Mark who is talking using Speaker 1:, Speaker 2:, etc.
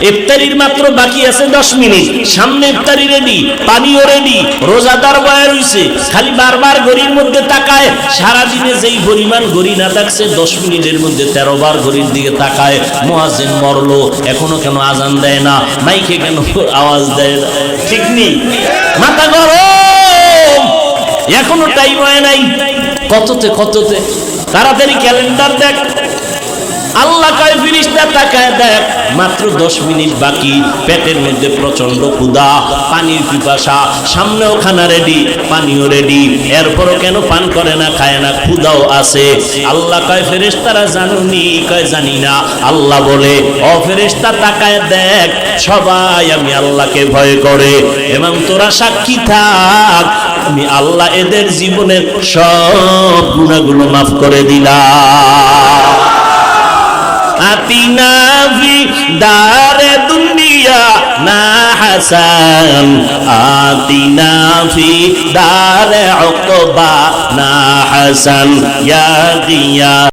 Speaker 1: ইফতারির মাত্র বাকি আছে 10 মিনিট, সামনে ইফতারি রেডি, পানিও রেডি, রোজাদার বয়া রইছে, খালি বারবার ঘড়ির মধ্যে তাকায়। সারা দিনে যেই পরিমাণ ঘড়ি না থাকছে 10 মিনিটের মধ্যে 13 বার ঘড়ির দিকে তাকায়। মুয়াজ্জিন মরলো, এখনো কেন আজান দেয় না, মাইকে কেন আওয়াজ দেয় না? ঠিক নেই, মাথা গরম, এখনো টাইম হয় নাই। কততে তাড়াতাড়ি ক্যালেন্ডার দেখ। আল্লাহ কয় ফেরেশতা তাকায় দেখ, মাত্র 10 মিনিট বাকি, পেটের মধ্যে প্রচন্ড ক্ষুধা, পানির পিপাসা, সামনেও খানা রেডি, পানিও রেডি, এরপরও কেন পান করে না, খায় না, ক্ষুধাও আছে। আল্লাহ কয় ফেরেশতারা জানুনি? কয় জানি না। আল্লাহ বলে, ও ফেরেশতা তাকায় দেখ, সবাই আমি আল্লাহকে ভয় করে, এবং তোরা সাক্ষী থাক, আমি আল্লাহ এদের জীবনের সব গুনাহগুলো মাফ করে দিলাম। আতিনা ফি দারে দুনিয়া না হাসান, আতিনা ফি দারে উকবা না হাসান, ইয়া